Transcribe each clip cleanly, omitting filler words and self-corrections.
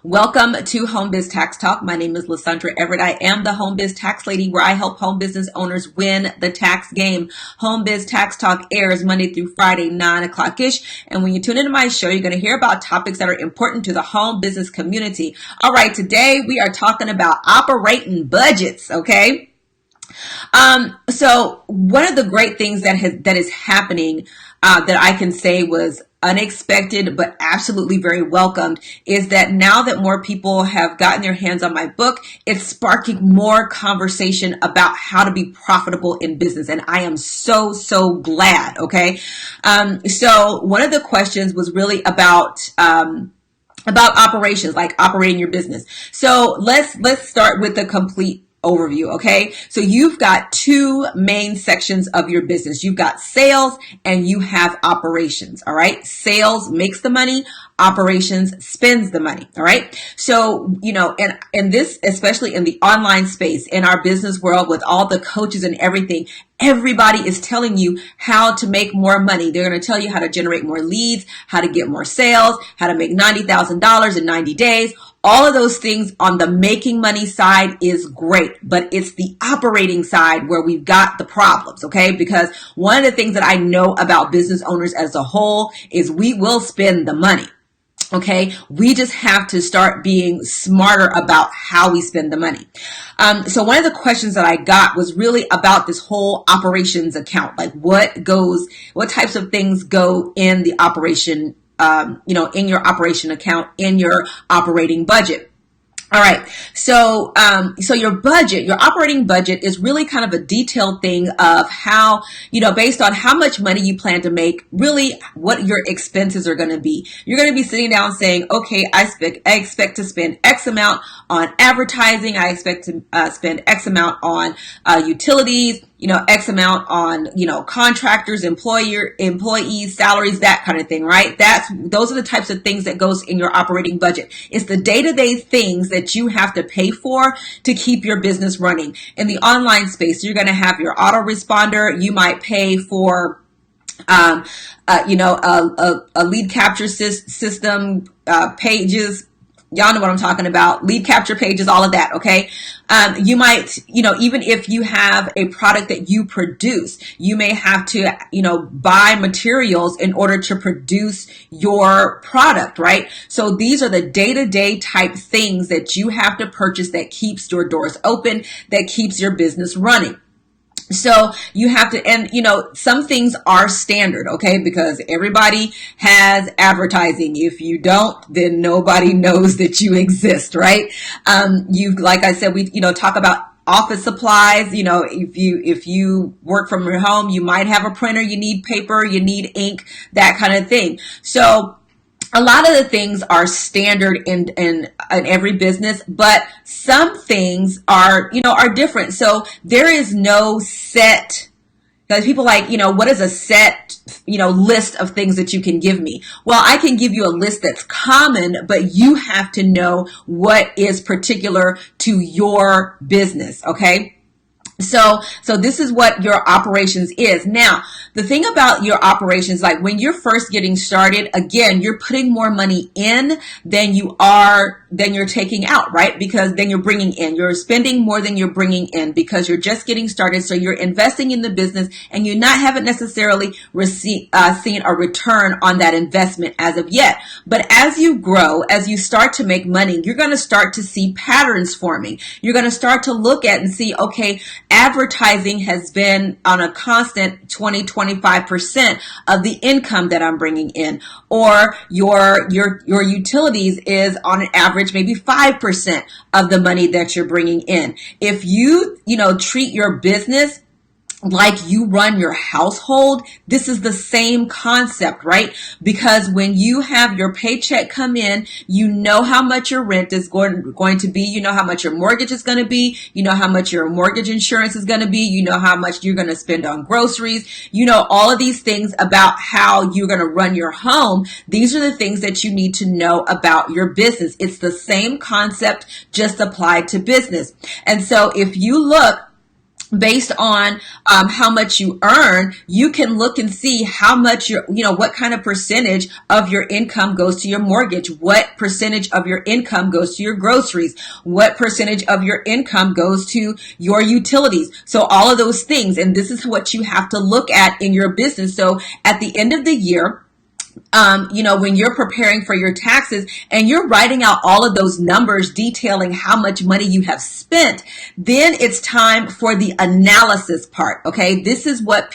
Welcome to Home Biz Tax Talk. My name is Lysandra Everett. I am the Home Biz Tax Lady, where I help home business owners win the tax game. Home Biz Tax Talk airs Monday through Friday, 9 o'clock-ish. And when you tune into my show, you're going to hear about topics that are important to the home business community. All right, today we are talking about operating budgets, okay? So one of the great things that is happening that I can say was unexpected but absolutely very welcomed is that now that more people have gotten their hands on my book, it's sparking more conversation about how to be profitable in business. And I am so glad, okay? So one of the questions was really about operations, like operating your business. So let's start with the complete overview, okay? So you've got two main sections of your business. You've got sales and you have operations, all right? Sales makes the money, operations spends the money, all right? So, and this, especially in the online space, in our business world with all the coaches and everything, everybody is telling you how to make more money. They're going to tell you how to generate more leads, how to get more sales, how to make $90,000 in 90 days. All of those things on the making money side is great, but it's the operating side where we've got the problems, okay? Because one of the things that I know about business owners as a whole is we will spend the money. Okay, we just have to start being smarter about how we spend the money. So one of the questions that I got was really about this whole operations account, like what types of things go in the operation, in your operation account, in your operating budget. All right. So your budget, your operating budget is really kind of a detailed thing of how, based on how much money you plan to make, really what your expenses are going to be. You're going to be sitting down saying, okay, I expect to spend X amount on advertising. I expect to spend X amount on utilities, X amount on, contractors, employees, salaries, that kind of thing, right? Those are the types of things that goes in your operating budget. It's the day-to-day things that you have to pay for to keep your business running. In the online space, you're going to have your autoresponder. You might pay for a lead capture system, pages. Y'all know what I'm talking about. Lead capture pages, all of that, okay? You might, even if you have a product that you produce, you may have to, buy materials in order to produce your product, right? So these are the day-to-day type things that you have to purchase that keeps your doors open, that keeps your business running. So you have to, and some things are standard, okay? Because everybody has advertising. If you don't, then nobody knows that you exist, right? Like I said, we, talk about office supplies. If you work from your home, you might have a printer, you need paper, you need ink, that kind of thing. So a lot of the things are standard in every business, but some things are different. So there is no set, because people what is a set, list of things that you can give me? Well, I can give you a list that's common, but you have to know what is particular to your business, okay? So this is what your operations is. Now, the thing about your operations, like when you're first getting started, again, you're putting more money in than you're taking out, right? Because then you're bringing in, you're spending more than you're bringing in because you're just getting started. So you're investing in the business and you haven't necessarily seen a return on that investment as of yet. But as you grow, as you start to make money, you're going to start to see patterns forming. You're going to start to look at and see, okay, advertising has been on a constant 20-25% of the income that I'm bringing in, or your utilities is on an average maybe 5% of the money that you're bringing in. If you treat your business like you run your household, this is the same concept, right? Because when you have your paycheck come in, you know how much your rent is going to be, you know how much your mortgage is going to be, you know how much your mortgage insurance is going to be, you know how much you're going to spend on groceries, all of these things about how you're going to run your home. These are the things that you need to know about your business. It's the same concept, just applied to business. And so if you look based on how much you earn, you can look and see how much what kind of percentage of your income goes to your mortgage, what percentage of your income goes to your groceries, what percentage of your income goes to your utilities. So all of those things, and this is what you have to look at in your business. So at the end of the year, when you're preparing for your taxes and you're writing out all of those numbers detailing how much money you have spent, then it's time for the analysis part. Okay. This is what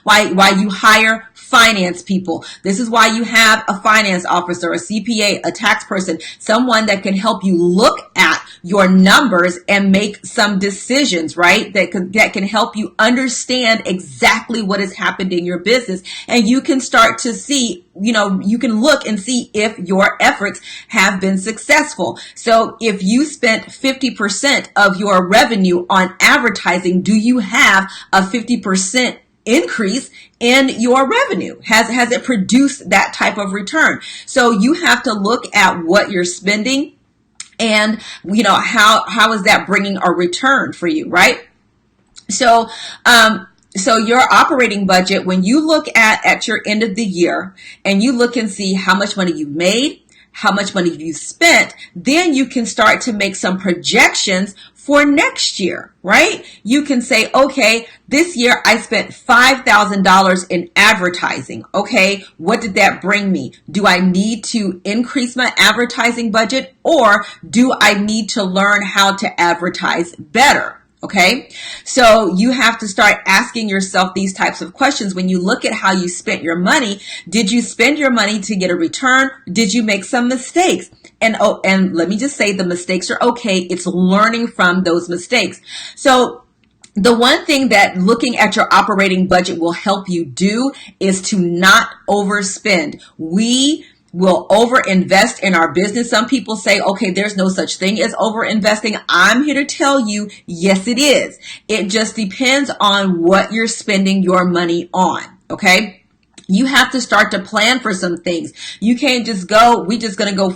why you hire finance people. This is why you have a finance officer, a CPA, a tax person, someone that can help you look at your numbers and make some decisions, right? That can help you understand exactly what has happened in your business. And you can start to see, you can look and see if your efforts have been successful. So if you spent 50% of your revenue on advertising, do you have a 50% increase in your revenue? Has it produced that type of return? So you have to look at what you're spending and how is that bringing a return for you, right? So your operating budget, when you look at your end of the year and you look and see how much money you've made, how much money you spent, then you can start to make some projections for next year, right? You can say, okay, this year I spent $5,000 in advertising. Okay, what did that bring me? Do I need to increase my advertising budget, or do I need to learn how to advertise better? Okay, so you have to start asking yourself these types of questions when you look at how you spent your money. Did you spend your money to get a return? Did you make some mistakes? And let me just say, the mistakes are okay. It's learning from those mistakes. So the one thing that looking at your operating budget will help you do is to not overspend. We will overinvest in our business. Some people say, okay, there's no such thing as overinvesting. I'm here to tell you, yes, it is. It just depends on what you're spending your money on. Okay. You have to start to plan for some things. You can't just we're just going to go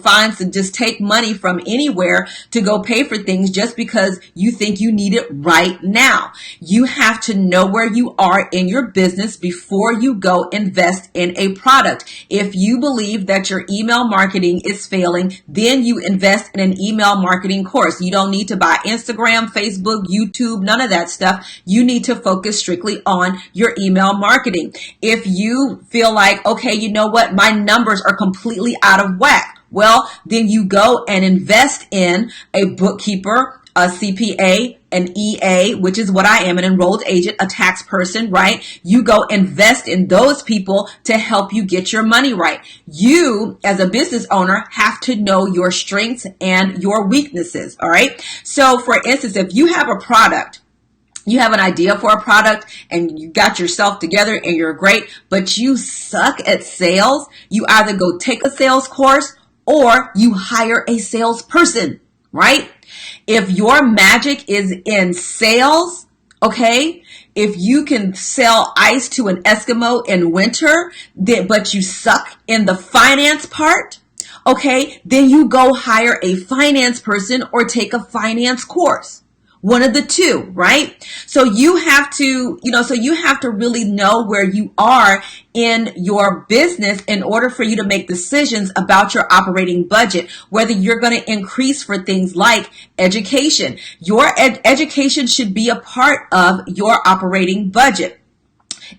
just take money from anywhere to go pay for things just because you think you need it right now. You have to know where you are in your business before you go invest in a product. If you believe that your email marketing is failing, then you invest in an email marketing course. You don't need to buy Instagram, Facebook, YouTube, none of that stuff. You need to focus strictly on your email marketing. If you feel like, okay, you know what, my numbers are completely out of whack, well, then you go and invest in a bookkeeper, a CPA, an EA, which is what I am, an enrolled agent, a tax person, right? You go invest in those people to help you get your money right. You, as a business owner, have to know your strengths and your weaknesses, all right? So, for instance, if you have a product, you have an idea for a product and you got yourself together and you're great, but you suck at sales, you either go take a sales course or you hire a salesperson, right? If your magic is in sales, okay, if you can sell ice to an Eskimo in winter, but you suck in the finance part, okay, then you go hire a finance person or take a finance course. One of the two, right? So you have to, really know where you are in your business in order for you to make decisions about your operating budget, whether you're going to increase for things like education. Your education should be a part of your operating budget.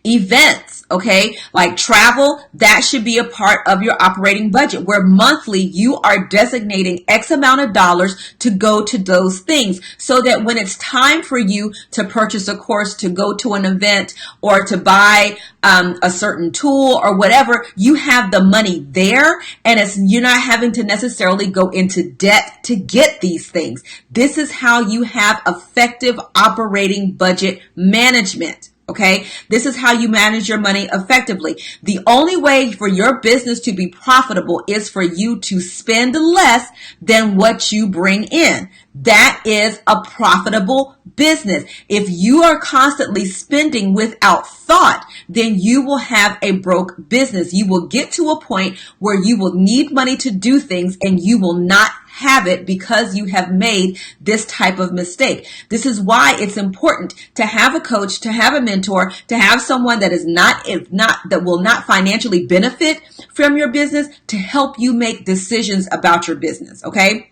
Events, okay, like travel, that should be a part of your operating budget, where monthly you are designating X amount of dollars to go to those things, so that when it's time for you to purchase a course, to go to an event, or to buy a certain tool or whatever, you have the money there, and you're not having to necessarily go into debt to get these things. This is how you have effective operating budget management. Okay, this is how you manage your money effectively. The only way for your business to be profitable is for you to spend less than what you bring in. That is a profitable business. If you are constantly spending without thought, then you will have a broke business. You will get to a point where you will need money to do things and you will not have it because you have made this type of mistake. This is why it's important to have a coach, to have a mentor, to have someone that that will not financially benefit from your business to help you make decisions about your business. Okay.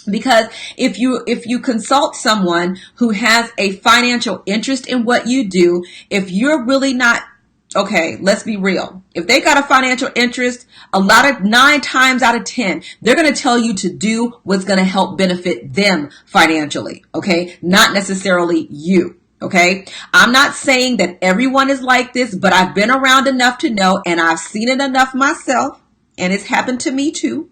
Because if you consult someone who has a financial interest in what you do, if you're really not, okay, let's be real. If they got a financial interest, 9 times out of 10, they're going to tell you to do what's going to help benefit them financially. Okay. Not necessarily you. Okay. I'm not saying that everyone is like this, but I've been around enough to know, and I've seen it enough myself, and it's happened to me too,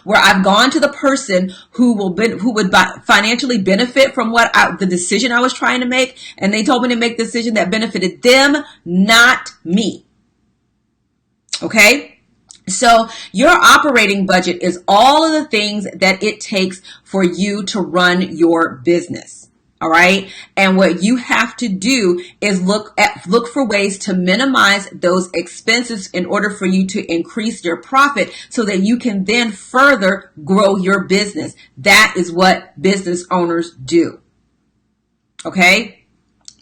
where I've gone to the person who would financially benefit from the decision I was trying to make, and they told me to make a decision that benefited them, not me. Okay? So your operating budget is all of the things that it takes for you to run your business. All right. And what you have to do is look for ways to minimize those expenses in order for you to increase your profit so that you can then further grow your business. That is what business owners do. Okay.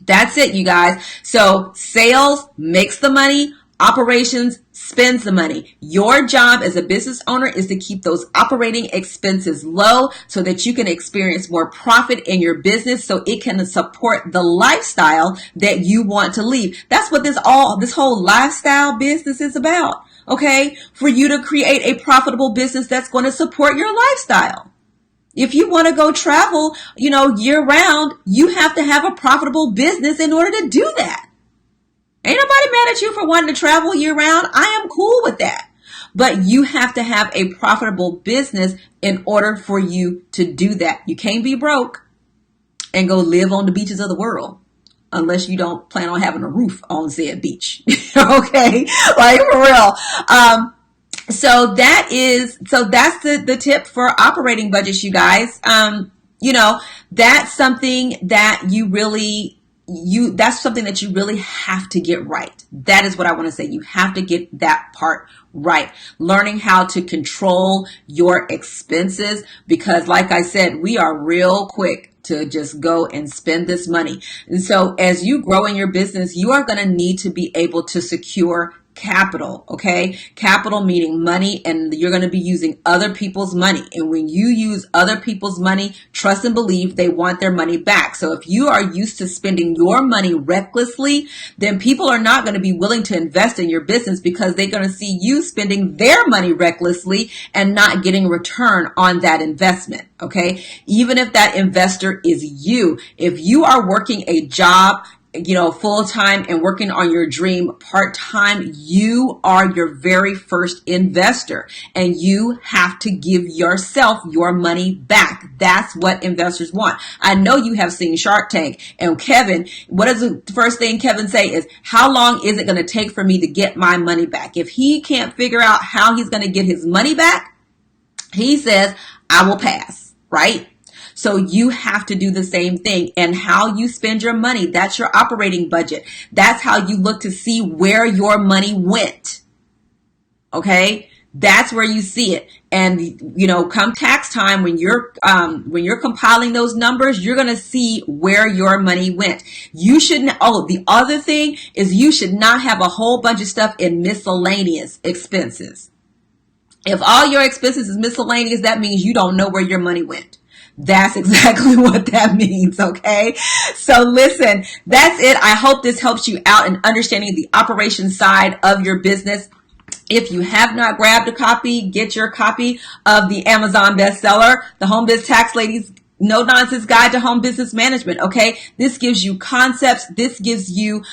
That's it, you guys. So sales makes the money. Operations spends the money. Your job as a business owner is to keep those operating expenses low so that you can experience more profit in your business so it can support the lifestyle that you want to lead. That's what this whole lifestyle business is about. Okay. For you to create a profitable business that's going to support your lifestyle. If you want to go travel, year round, you have to have a profitable business in order to do that. Ain't nobody mad at you for wanting to travel year round. I am cool with that. But you have to have a profitable business in order for you to do that. You can't be broke and go live on the beaches of the world unless you don't plan on having a roof on said beach. Okay? Like, for real. So that's the tip for operating budgets, you guys. That's something that you really have to get right. That is what I want to say. You have to get that part right. Learning how to control your expenses, because like I said, we are real quick to just go and spend this money. And so as you grow in your business, you are going to need to be able to secure capital. Okay. Capital meaning money, and you're going to be using other people's money. And when you use other people's money, trust and believe they want their money back. So if you are used to spending your money recklessly, then people are not going to be willing to invest in your business because they're going to see you spending their money recklessly and not getting return on that investment. Okay. Even if that investor is you, if you are working a job full time and working on your dream part time, you are your very first investor, and you have to give yourself your money back. That's what investors want. I know you have seen Shark Tank, and Kevin, what is the first thing Kevin say is, how long is it going to take for me to get my money back? If he can't figure out how he's going to get his money back, he says, I will pass, right? So you have to do the same thing. And how you spend your money, that's your operating budget. That's how you look to see where your money went. Okay? That's where you see it. And, come tax time, when you're compiling those numbers, you're going to see where your money went. You shouldn't. Oh, the other thing is you should not have a whole bunch of stuff in miscellaneous expenses. If all your expenses is miscellaneous, that means you don't know where your money went. That's exactly what that means, okay? So listen, that's it. I hope this helps you out in understanding the operations side of your business. If you have not grabbed a copy, get your copy of the Amazon bestseller, The Home Biz Tax Lady's No Nonsense Guide to Home Business Management. Okay. This gives you concepts. This gives you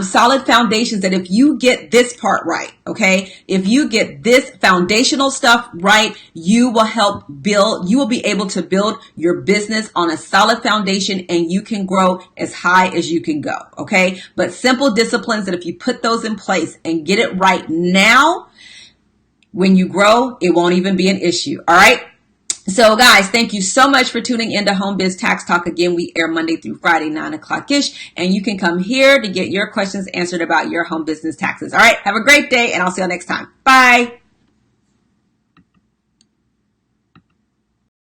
solid foundations that if you get this part right, okay, if you get this foundational stuff right, you will be able to build your business on a solid foundation, and you can grow as high as you can go. Okay. But simple disciplines that if you put those in place and get it right now, when you grow, it won't even be an issue. All right. So guys, thank you so much for tuning into Home Biz Tax Talk. Again, we air Monday through Friday, 9:00-ish, and you can come here to get your questions answered about your home business taxes. All right. Have a great day, and I'll see you next time. Bye.